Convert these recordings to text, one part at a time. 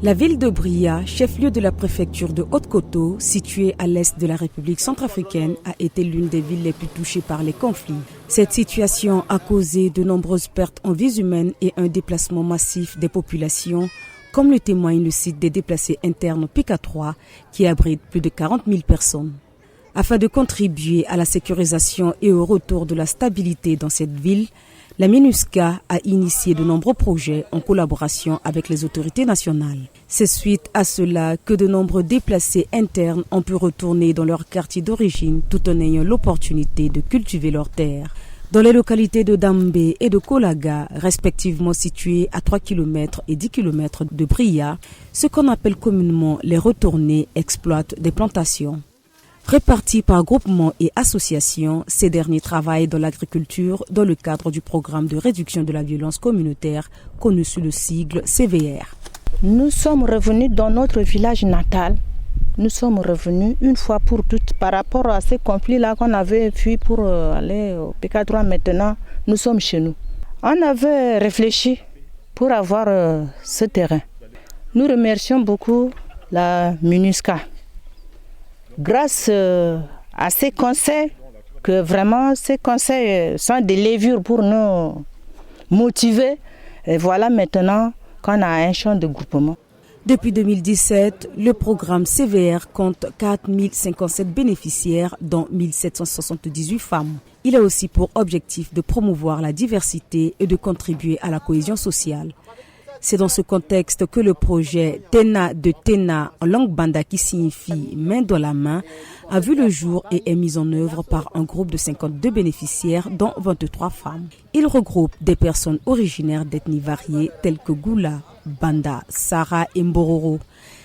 La ville de Bria, chef-lieu de la préfecture de Haute-Koto, située à l'est de la République centrafricaine, a été l'une des villes les plus touchées par les conflits. Cette situation a causé de nombreuses pertes en vies humaines et un déplacement massif des populations, comme le témoigne le site des déplacés internes PK3, qui abrite plus de 40 000 personnes. Afin de contribuer à la sécurisation et au retour de la stabilité dans cette ville, la MINUSCA a initié de nombreux projets en collaboration avec les autorités nationales. C'est suite à cela que de nombreux déplacés internes ont pu retourner dans leur quartier d'origine tout en ayant l'opportunité de cultiver leurs terres. Dans les localités de Dambé et de Kolaga, respectivement situées à 3 km et 10 km de Bria, ce qu'on appelle communément les retournés exploitent des plantations. Répartis par groupements et associations, ces derniers travaillent dans l'agriculture dans le cadre du programme de réduction de la violence communautaire connu sous le sigle CVR. Nous sommes revenus dans notre village natal. Nous sommes revenus une fois pour toutes par rapport à ces conflits-là qu'on avait fui pour aller au PK3. Maintenant, nous sommes chez nous. On avait réfléchi pour avoir ce terrain. Nous remercions beaucoup la MINUSCA. Grâce à ces conseils, que vraiment ces conseils sont des levures pour nous motiver. Et voilà maintenant qu'on a un champ de groupement. Depuis 2017, le programme CVR compte 4057 bénéficiaires, dont 1778 femmes. Il a aussi pour objectif de promouvoir la diversité et de contribuer à la cohésion sociale. C'est dans ce contexte que le projet Tena de Tena, en langue banda qui signifie main dans la main, a vu le jour et est mis en œuvre par un groupe de 52 bénéficiaires, dont 23 femmes. Il regroupe des personnes originaires d'ethnies variées telles que Goula, Banda, Sara et Mbororo.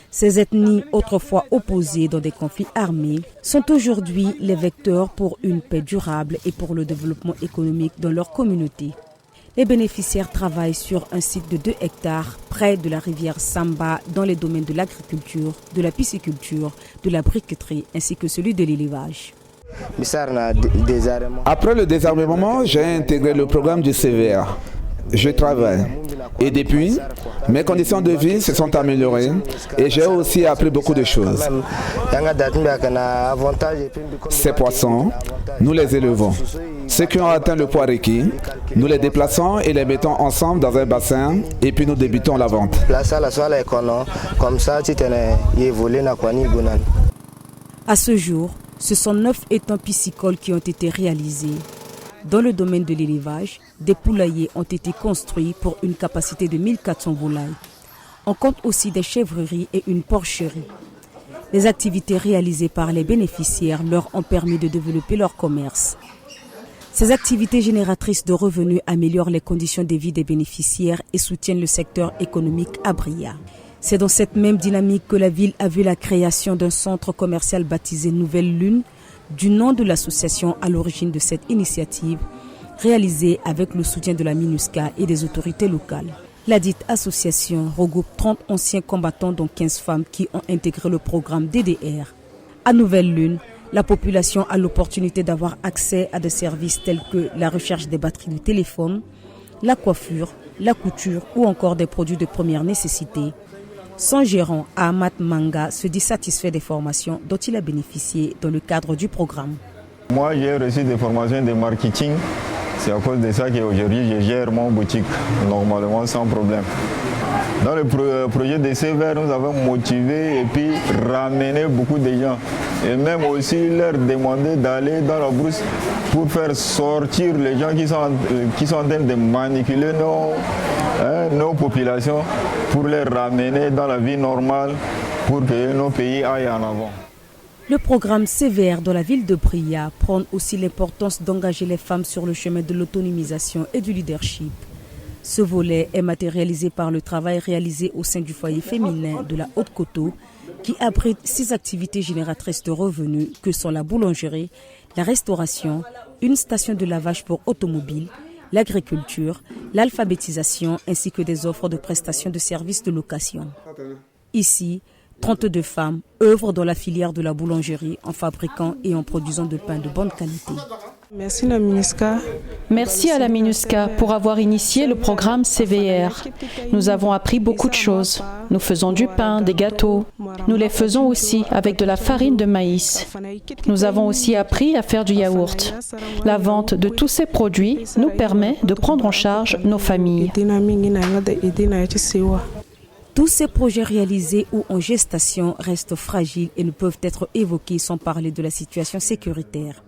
Ces ethnies, autrefois opposées dans des conflits armés, sont aujourd'hui les vecteurs pour une paix durable et pour le développement économique dans leur communauté. Les bénéficiaires travaillent sur un site de 2 hectares près de la rivière Samba dans les domaines de l'agriculture, de la pisciculture, de la briqueterie ainsi que celui de l'élevage. Après le désarmement, j'ai intégré le programme du CVR. Je travaille. Et depuis, mes conditions de vie se sont améliorées et j'ai aussi appris beaucoup de choses. Ces poissons, nous les élevons. Ceux qui ont atteint le poids requis, nous les déplaçons et les mettons ensemble dans un bassin et puis nous débutons la vente. À ce jour, ce sont 9 étangs piscicoles qui ont été réalisés. Dans le domaine de l'élevage, des poulaillers ont été construits pour une capacité de 1400 volailles. On compte aussi des chèvreries et une porcherie. Les activités réalisées par les bénéficiaires leur ont permis de développer leur commerce. Ces activités génératrices de revenus améliorent les conditions de vie des bénéficiaires et soutiennent le secteur économique à Bria. C'est dans cette même dynamique que la ville a vu la création d'un centre commercial baptisé Nouvelle Lune, du nom de l'association à l'origine de cette initiative, réalisée avec le soutien de la MINUSCA et des autorités locales. La dite association regroupe 30 anciens combattants dont 15 femmes qui ont intégré le programme DDR. À Nouvelle Lune, la population a l'opportunité d'avoir accès à des services tels que la recherche des batteries de téléphone, la coiffure, la couture ou encore des produits de première nécessité. Son gérant, Ahmad Manga, se dit satisfait des formations dont il a bénéficié dans le cadre du programme. Moi, j'ai reçu des formations de marketing. C'est à cause de ça qu'aujourd'hui, je gère mon boutique normalement sans problème. Dans le projet de CVR, nous avons motivé et puis ramené beaucoup de gens. Et même aussi leur demander d'aller dans la brousse pour faire sortir les gens qui sont en train de manipuler nos populations, pour les ramener dans la vie normale, pour que nos pays aillent en avant. Le programme CVR dans la ville de Bria prône aussi l'importance d'engager les femmes sur le chemin de l'autonomisation et du leadership. Ce volet est matérialisé par le travail réalisé au sein du foyer féminin de la Haute-Koto, qui abrite 6 activités génératrices de revenus que sont la boulangerie, la restauration, une station de lavage pour automobiles, l'agriculture, l'alphabétisation ainsi que des offres de prestations de services de location. Ici, 32 femmes œuvrent dans la filière de la boulangerie en fabriquant et en produisant de pain de bonne qualité. Merci à la MINUSCA pour avoir initié le programme CVR. Nous avons appris beaucoup de choses. Nous faisons du pain, des gâteaux. Nous les faisons aussi avec de la farine de maïs. Nous avons aussi appris à faire du yaourt. La vente de tous ces produits nous permet de prendre en charge nos familles. Tous ces projets réalisés ou en gestation restent fragiles et ne peuvent être évoqués sans parler de la situation sécuritaire.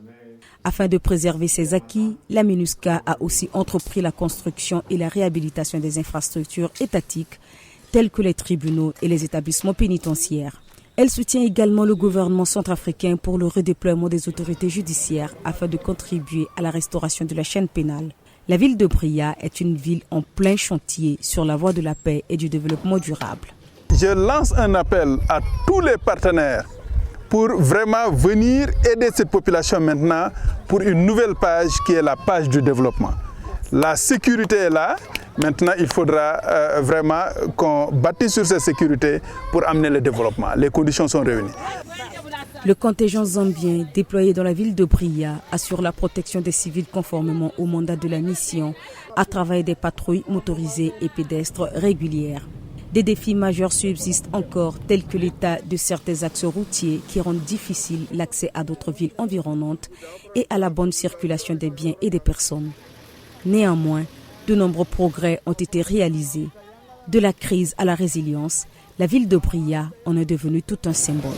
Afin de préserver ces acquis, la MINUSCA a aussi entrepris la construction et la réhabilitation des infrastructures étatiques telles que les tribunaux et les établissements pénitentiaires. Elle soutient également le gouvernement centrafricain pour le redéploiement des autorités judiciaires afin de contribuer à la restauration de la chaîne pénale. La ville de Bria est une ville en plein chantier sur la voie de la paix et du développement durable. Je lance un appel à tous les partenaires pour vraiment venir aider cette population maintenant pour une nouvelle page qui est la page du développement. La sécurité est là, maintenant il faudra vraiment qu'on bâtisse sur cette sécurité pour amener le développement. Les conditions sont réunies. Le contingent zambien déployé dans la ville de Bria assure la protection des civils conformément au mandat de la mission à travers des patrouilles motorisées et pédestres régulières. Des défis majeurs subsistent encore, tels que l'état de certains axes routiers qui rendent difficile l'accès à d'autres villes environnantes et à la bonne circulation des biens et des personnes. Néanmoins, de nombreux progrès ont été réalisés. De la crise à la résilience, la ville de Bria en est devenue tout un symbole.